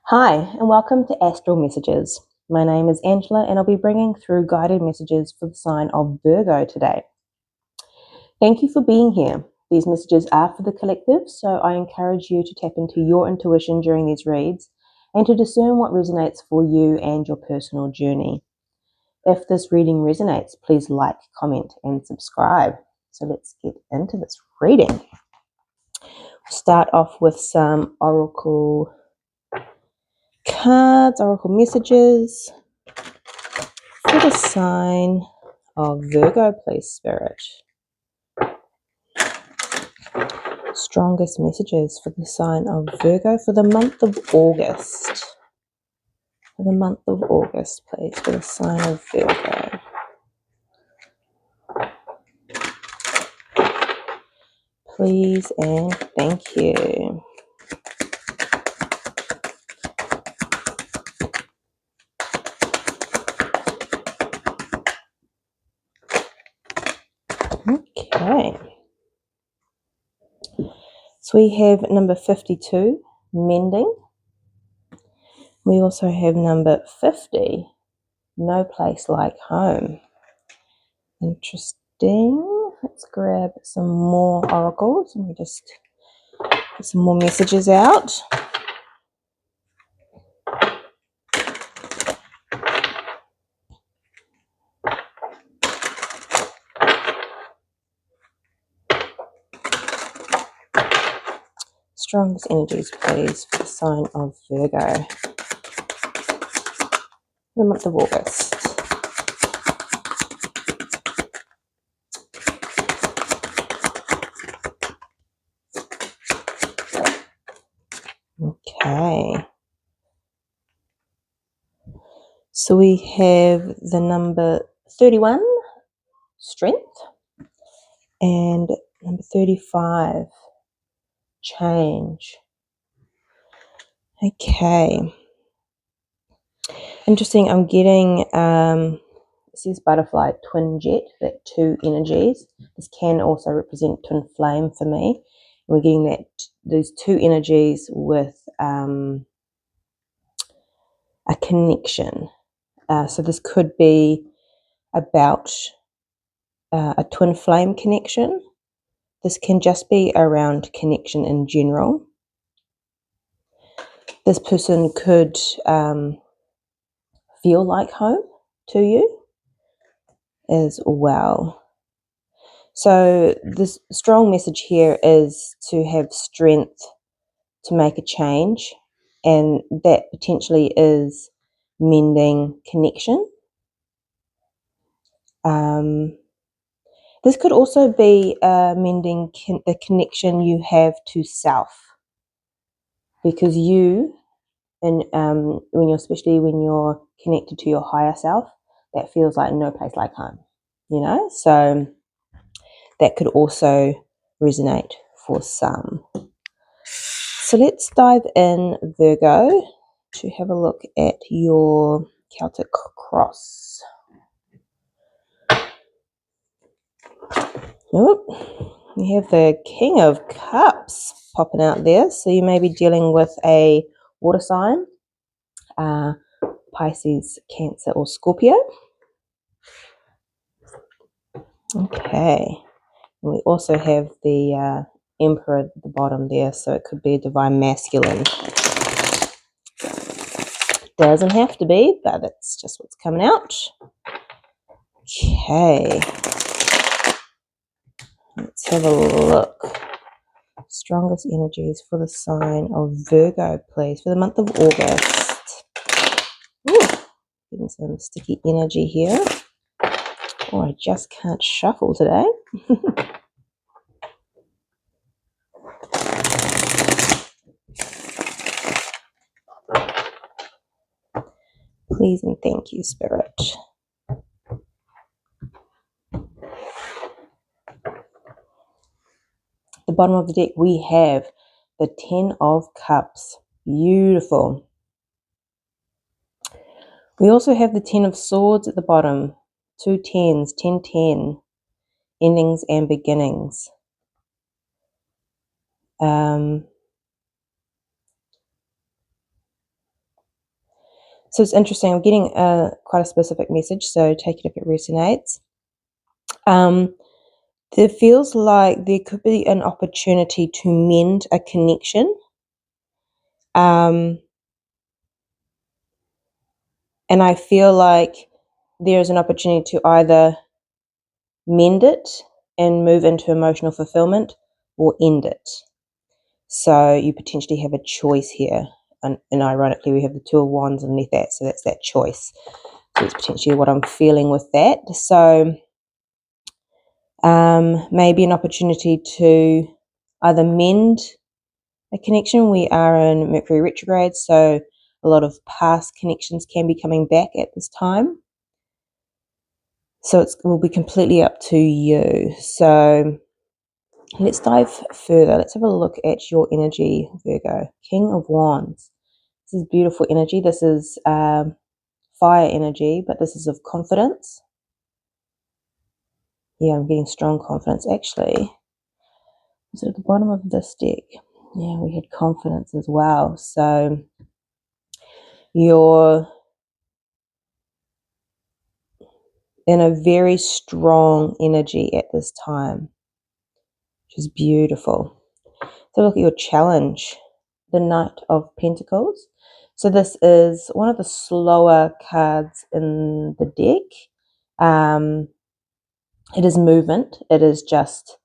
Hi, and welcome to Astral Messages. My name is Angela, and I'll be bringing through guided messages for the sign of Virgo today. Thank you for being here. These messages are for the collective, so I encourage you to tap into your intuition during these reads and to discern what resonates for you and your personal journey. If this reading resonates, please like, comment, and subscribe. So let's get into this reading. Start off with some oracle cards, oracle messages for the sign of Virgo, please, Spirit. Strongest messages for the sign of Virgo for the month of August. For the month of August, please, for the sign of Virgo. Please and thank you. Okay. So we have number 52, mending. We also have number 50, no place like home. Interesting. Let's grab some more oracles and we just get some more messages out. Strongest energies, please, for the sign of Virgo. The month of August. Okay. So we have the number 31, strength, and number 35, change. Okay. Interesting. I'm getting, it says butterfly, twin jet, that two energies. This can also represent twin flame for me. We're getting that those two energies with a connection. So this could be about a twin flame connection. This can just be around connection in general. This person could feel like home to you as well. So this strong message here is to have strength to make a change, and that potentially is mending connection. This could also be mending the connection you have to self, because you, and especially when you're connected to your higher self, that feels like no place like home, so that could also resonate for some. So let's dive in, Virgo, to have a look at your Celtic cross. Oh, you have the King of Cups popping out there. So you may be dealing with a water sign, Pisces, Cancer, or Scorpio. Okay. And we also have the Emperor at the bottom there, so it could be a divine masculine. Doesn't have to be, but that's just what's coming out. Okay. Let's have a look. Strongest energies for the sign of Virgo, please, for the month of August. Ooh, getting some sticky energy here. Oh, I just can't shuffle today. Please and thank you, Spirit. The bottom of the deck, we have the 10 of Cups. Beautiful. We also have the 10 of Swords at the bottom. Two tens, 10, 10. Endings and beginnings. So it's interesting. I'm getting quite a specific message, so take it if it resonates. There feels like there could be an opportunity to mend a connection. And I feel like there's an opportunity to either mend it and move into emotional fulfillment or end it. So you potentially have a choice here. And ironically, we have the Two of Wands underneath that, so that's that choice. So it's potentially what I'm feeling with that. So maybe an opportunity to either mend a connection. We are in Mercury retrograde, so a lot of past connections can be coming back at this time. So it will be completely up to you. So let's dive further. Let's have a look at your energy, Virgo. King of Wands. This is beautiful energy. This is fire energy, but this is of confidence. Yeah, I'm getting strong confidence. Actually, is it at the bottom of this deck? Yeah, we had confidence as well. So you're in a very strong energy at this time, which is beautiful. So look at your challenge, the Knight of Pentacles. So this is one of the slower cards in the deck. It is movement. It is just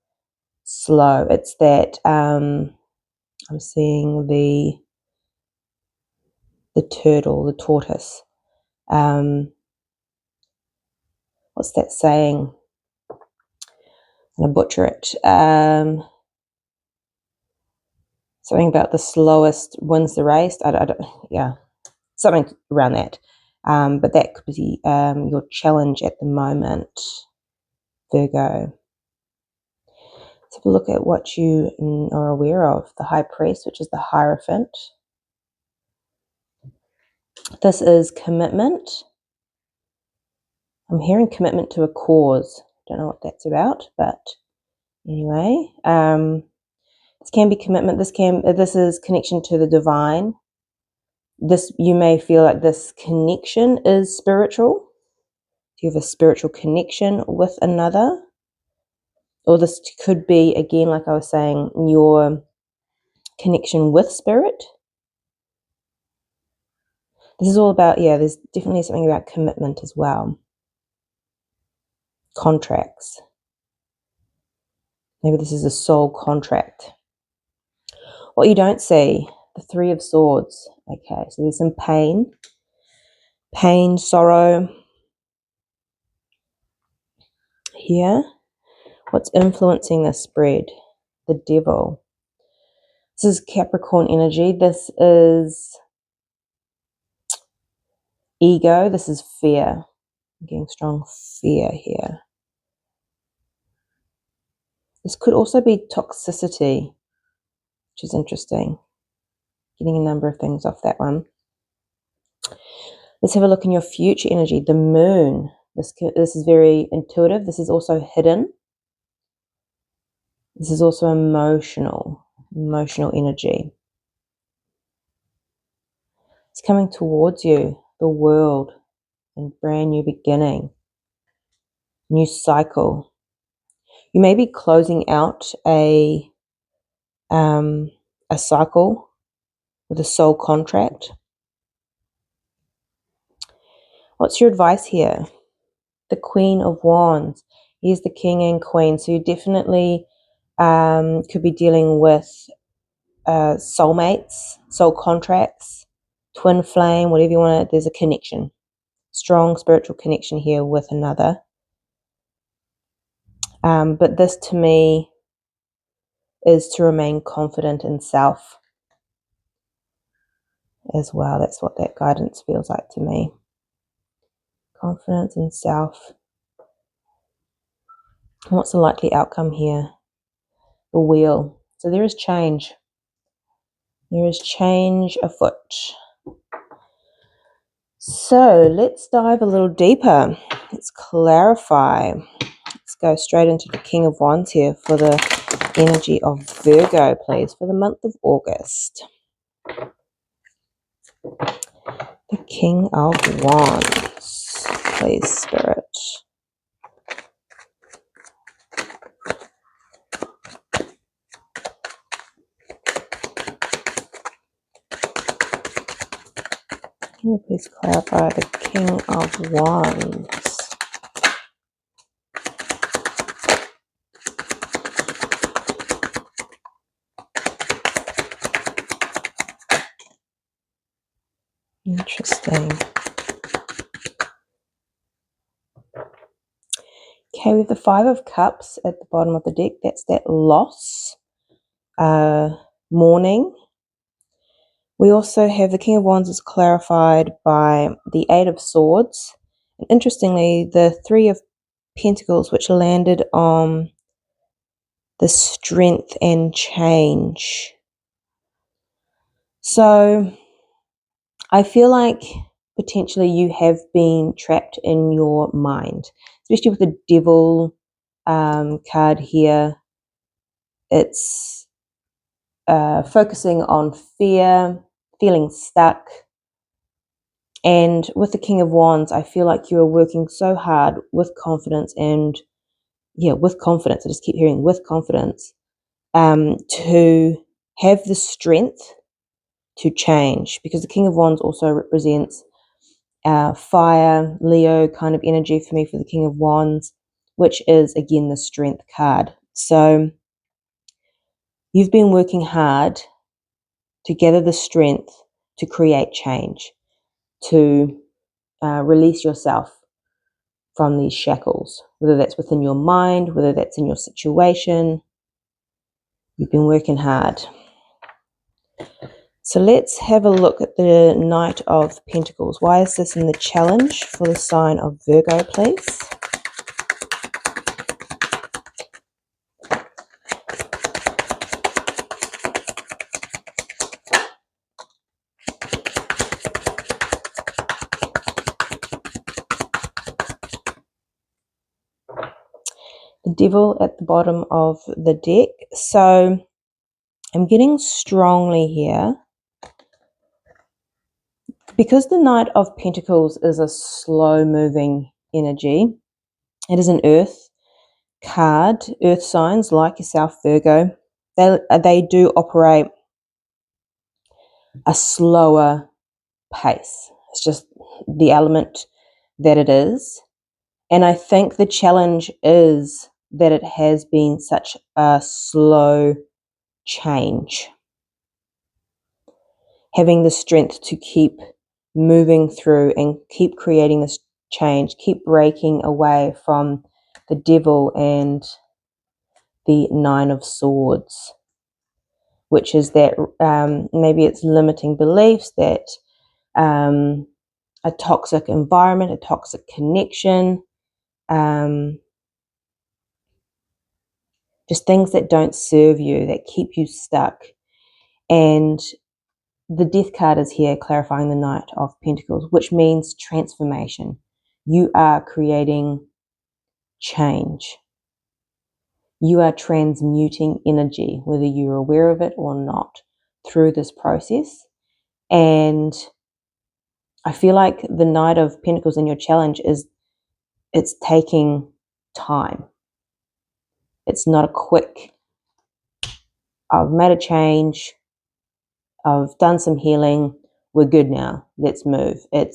slow. It's that I'm seeing the turtle, the tortoise. What's that saying? I'm gonna butcher it. Something about the slowest wins the race. I don't, yeah, something around that. But that could be your challenge at the moment, Virgo. Let's have a look at what you are aware of. The High Priest, which is the Hierophant. This is commitment. I'm hearing commitment to a cause. Don't know what that's about, but anyway, this can be commitment. This is connection to the divine. You may feel like this connection is spiritual. You have a spiritual connection with another, or this could be, again, like I was saying, your connection with spirit. This is all about, yeah, there's definitely something about commitment as well. Contracts. Maybe this is a soul contract. What you don't see, the Three of Swords. Okay, so there's some pain, sorrow here. What's influencing this spread? The Devil. This is Capricorn energy. This is ego. This is fear. I'm getting strong fear here. This could also be toxicity, which is interesting. Getting a number of things off that one. Let's have a look in your future energy. The Moon. This is very intuitive. This is also hidden. This is also emotional energy. It's coming towards you, the World, and brand new beginning, new cycle. You may be closing out a cycle with a soul contract. What's your advice here? The Queen of Wands. Here's the King and Queen. So you definitely could be dealing with soulmates, soul contracts, twin flame, whatever you want to. There's a connection, strong spiritual connection here with another. But this to me is to remain confident in self as well. That's what that guidance feels like to me. Confidence in self. And what's the likely outcome here? The Wheel. So there is change. There is change afoot. So let's dive a little deeper. Let's clarify. Let's go straight into the King of Wands here for the energy of Virgo, please, for the month of August. The King of Wands, please, Spirit. Can you please clarify the King of Wands? Interesting. Okay, with the Five of Cups at the bottom of the deck, that's that loss, mourning. We also have the King of Wands is clarified by the Eight of Swords. And interestingly, the Three of Pentacles, which landed on the strength and change. So I feel like potentially you have been trapped in your mind, especially with the Devil card here. It's focusing on fear, feeling stuck. And with the King of Wands, I feel like you're working so hard with confidence with confidence. I just keep hearing with confidence to have the strength to change, because the King of Wands also represents fire, Leo kind of energy for me for the King of Wands, which is again the strength card. So you've been working hard to gather the strength to create change, to release yourself from these shackles, whether that's within your mind, whether that's in your situation. You've been working hard. So let's have a look at the Knight of Pentacles. Why is this in the challenge for the sign of Virgo, please? The Devil at the bottom of the deck. So I'm getting strongly here, because the Knight of Pentacles is a slow-moving energy. It is an earth card. Earth signs like yourself, Virgo, they do operate a slower pace. It's just the element that it is. And I think the challenge is that it has been such a slow change. Having the strength to keep moving through and keep creating this change, keep breaking away from the Devil and the Nine of Swords, which is that maybe it's limiting beliefs, that a toxic environment, a toxic connection, just things that don't serve you, that keep you stuck. And the Death card is here clarifying the Knight of Pentacles, which means transformation. You are creating change. You are transmuting energy, whether you're aware of it or not, through this process. And I feel like the Knight of Pentacles in your challenge it's taking time. It's not a quick, I've made a change, I've done some healing, we're good now, let's move. And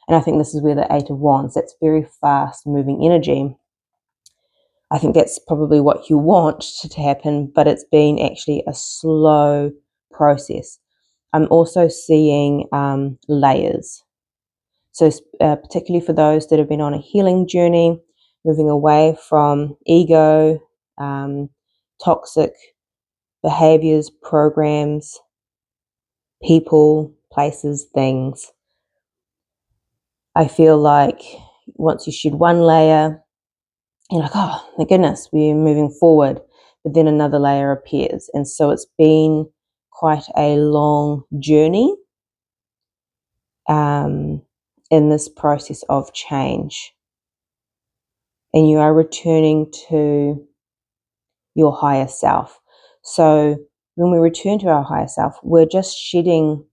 I think this is where the Eight of Wands, that's very fast moving energy. I think that's probably what you want to happen, but it's been actually a slow process. I'm also seeing layers. So particularly for those that have been on a healing journey, moving away from ego, toxic behaviors, programs, people, places, things. I feel like once you shed one layer, you're like, oh my goodness, we're moving forward. But then another layer appears. And so it's been quite a long journey in this process of change. And you are returning to your higher self. So when we return to our higher self, we're just shedding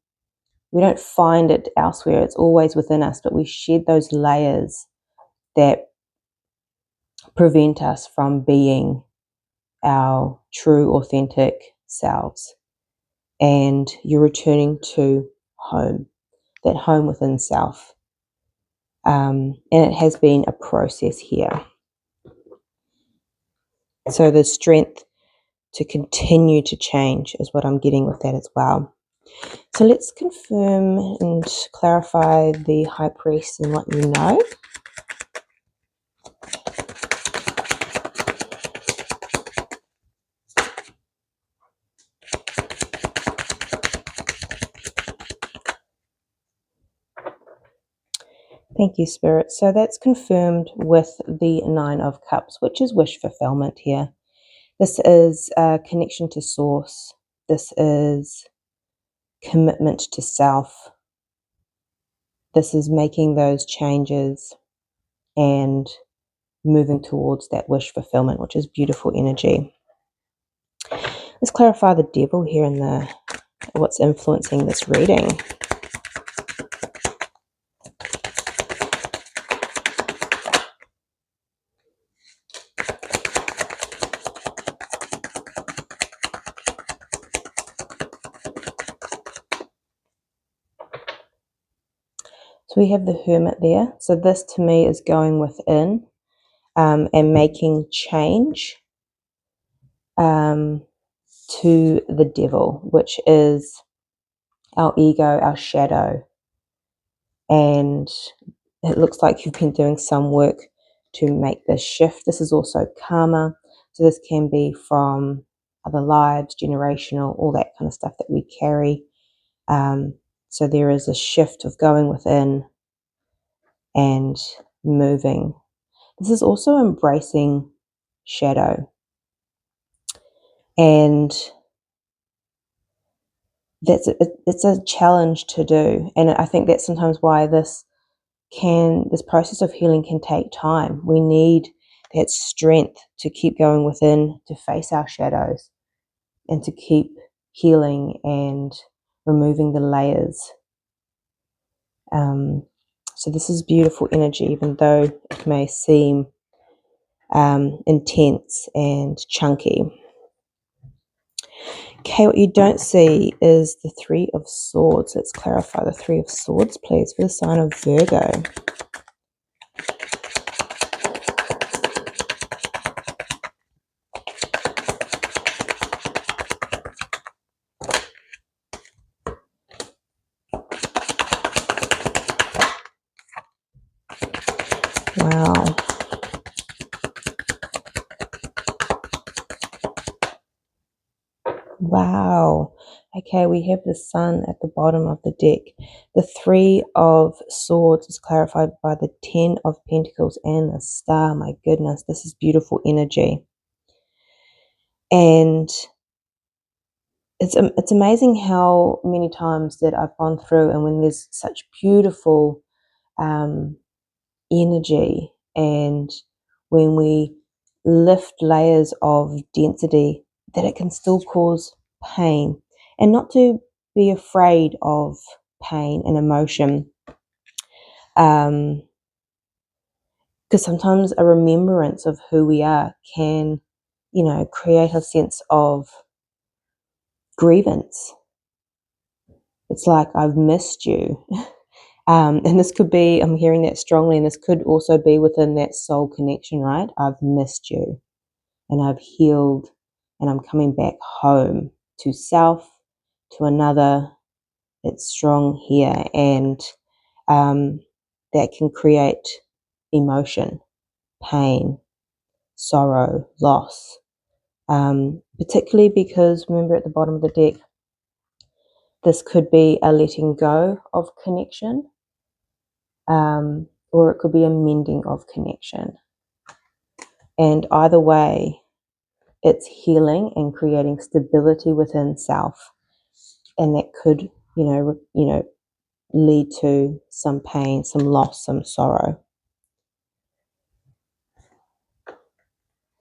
we don't find it elsewhere. It's always within us, but we shed those layers that prevent us from being our true, authentic selves. And you're returning to home, that home within self. And it has been a process here. So the strength to continue to change is what I'm getting with that as well. So let's confirm and clarify the High Priest and what you know. Thank you, Spirit. So that's confirmed with the Nine of Cups, which is wish fulfillment here. This is a connection to source. This is commitment to self. This is making those changes and moving towards that wish fulfillment, which is beautiful energy. Let's clarify the devil here and what's influencing this reading. So we have the Hermit there. So this to me is going within and making change to the devil, which is our ego, our shadow. And it looks like you've been doing some work to make this shift. This is also karma. So this can be from other lives, generational, all that kind of stuff that we carry. So there is a shift of going within and moving. This is also embracing shadow. And it's a challenge to do. And I think that's sometimes why this process of healing can take time. We need that strength to keep going within, to face our shadows, and to keep healing and removing the layers. So this is beautiful energy, even though it may seem intense and chunky. Okay, what you don't see is the Three of Swords. Let's clarify the Three of Swords, please, for the sign of Virgo. Wow. Wow. Okay, we have the Sun at the bottom of the deck. The Three of Swords is clarified by the Ten of Pentacles and the Star. My goodness, this is beautiful energy. And it's amazing how many times that I've gone through, and when there's such beautiful energy, and when we lift layers of density, that it can still cause pain. And not to be afraid of pain and emotion, because sometimes a remembrance of who we are can, create a sense of grievance. It's like, I've missed you. And this could be, I'm hearing that strongly, and this could also be within that soul connection, right? I've missed you, and I've healed, and I'm coming back home to self, to another. It's strong here, and that can create emotion, pain, sorrow, loss, particularly because, remember, at the bottom of the deck, this could be a letting go of connection, or it could be a mending of connection. And either way, it's healing and creating stability within self, and that could, lead to some pain, some loss, some sorrow.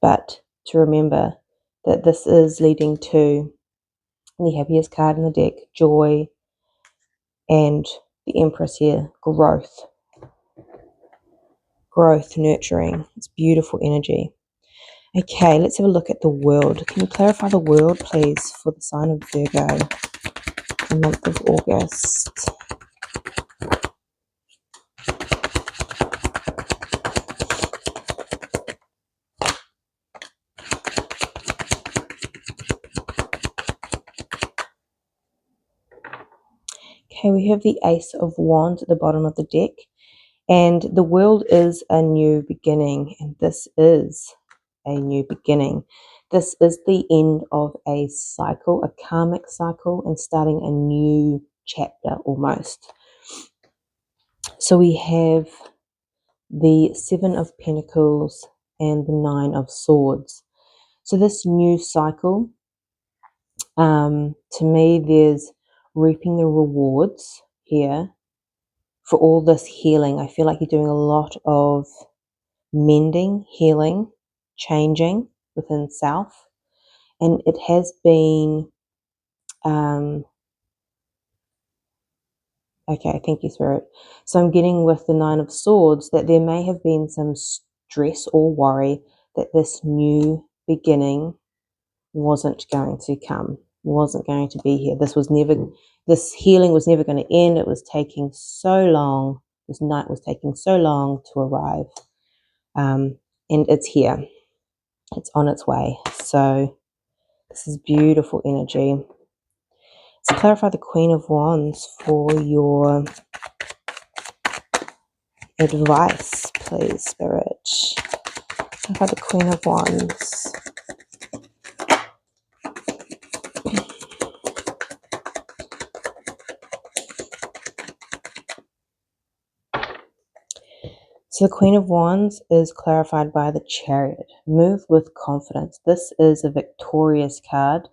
But to remember that this is leading to the happiest card in the deck, joy, And the Empress here, growth, nurturing. It's beautiful energy. Okay, let's have a look at the world. Can you clarify the world, please, for the sign of Virgo, the month of August? Okay, we have the Ace of Wands at the bottom of the deck. And the world is a new beginning, and this is a new beginning. This is the end of a cycle, a karmic cycle, and starting a new chapter almost. So we have the Seven of Pentacles and the Nine of Swords. So this new cycle, to me, there's reaping the rewards here for all this healing. I feel like you're doing a lot of mending, healing, changing within self. And it has been, okay, thank you, Spirit. So I'm getting with the Nine of Swords that there may have been some stress or worry that this new beginning wasn't going to come, wasn't going to be here. This healing was never going to end. It was taking so long. This night was taking so long to arrive. And it's here. It's on its way. So this is beautiful energy. Let's clarify the Queen of Wands for your advice, please, Spirit. Clarify the Queen of Wands. So the Queen of Wands is clarified by the Chariot. Move with confidence. This is a victorious card.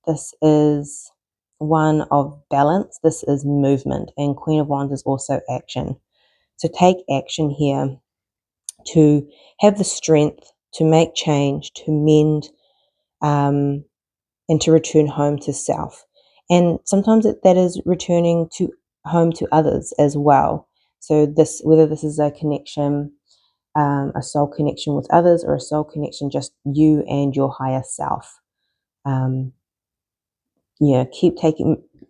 This is one of balance. This is movement. And Queen of Wands is also action. So take action here to have the strength to make change, to mend, and to return home to self. And sometimes that is returning to home to others as well. So whether this is a connection, a soul connection with others, or a soul connection just you and your higher self. Keep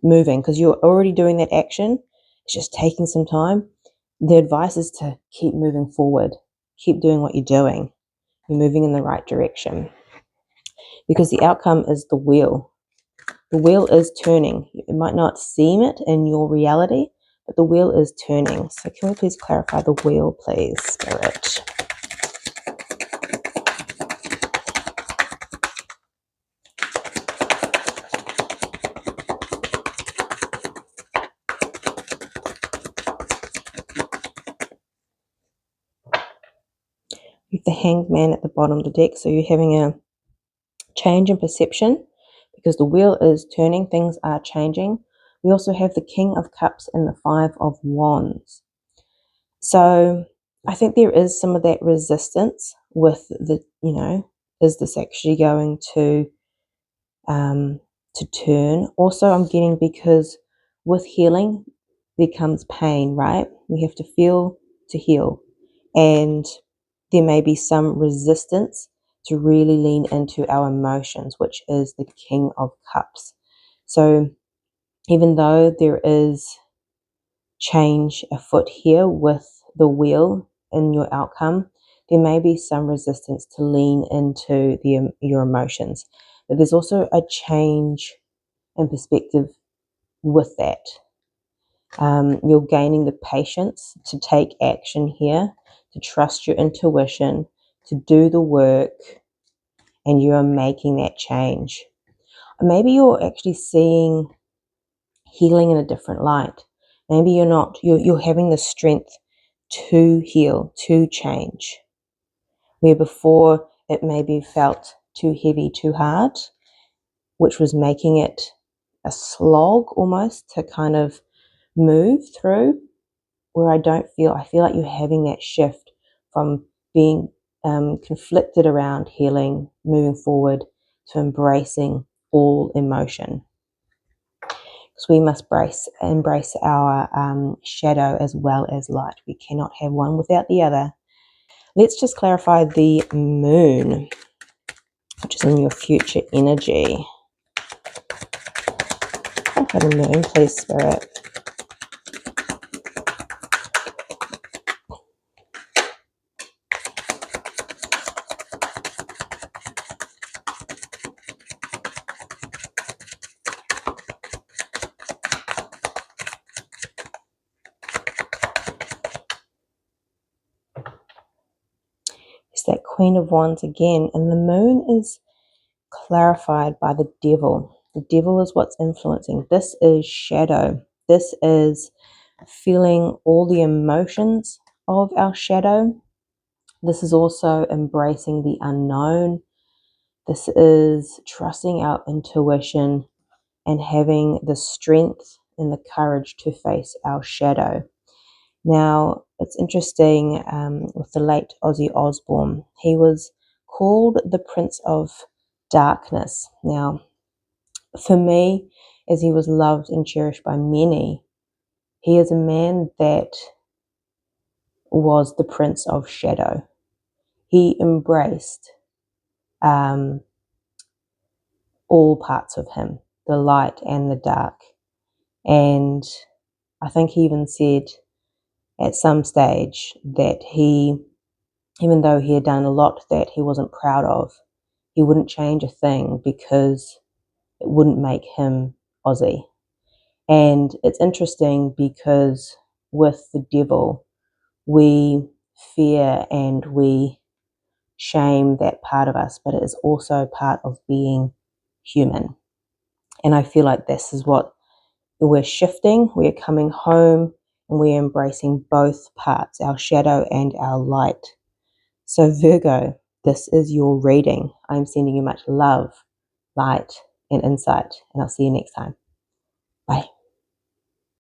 moving, because you're already doing that action. It's just taking some time. The advice is to keep moving forward. Keep doing what you're doing. You're moving in the right direction, because the outcome is the wheel. The wheel is turning. It might not seem it in your reality, but the wheel is turning. So can we please clarify the wheel, please, Spirit? With the Hanged Man at the bottom of the deck, so you're having a change in perception because the wheel is turning, things are changing. We also have the King of Cups and the Five of Wands. So I think there is some of that resistance with is this actually going to turn? Also, I'm getting, because with healing there comes pain, right? We have to feel to heal, and there may be some resistance to really lean into our emotions, which is the King of Cups. So even though there is change afoot here with the wheel in your outcome, there may be some resistance to lean into your emotions. But there's also a change in perspective with that. You're gaining the patience to take action here, to trust your intuition, to do the work, and you are making that change. Maybe you're actually seeing healing in a different light. Maybe you're having the strength to heal, to change. Where before it maybe felt too heavy, too hard, which was making it a slog almost to kind of move through, where I feel like you're having that shift from being conflicted around healing, moving forward, to embracing all emotion. So we must embrace our shadow as well as light. We cannot have one without the other. Let's just clarify the moon, which is in your future energy. Clarify the moon, please, Spirit. It's that Queen of Wands again, and the moon is clarified by the devil. The devil is what's influencing. This is shadow. This is feeling all the emotions of our shadow. This is also embracing the unknown. This is trusting our intuition and having the strength and the courage to face our shadow. Now, it's interesting with the late Ozzy Osbourne. He was called the Prince of Darkness. Now, for me, as he was loved and cherished by many, he is a man that was the Prince of Shadow. He embraced all parts of him, the light and the dark. And I think he even said at some stage that he, even though he had done a lot that he wasn't proud of, he wouldn't change a thing because it wouldn't make him Ozzy. And it's interesting because with the devil, we fear and we shame that part of us, but it is also part of being human. And I feel like this is what we're shifting. We're coming home and we're embracing both parts, our shadow and our light. So Virgo, this is your reading. I'm sending you much love, light, and insight, and I'll see you next time.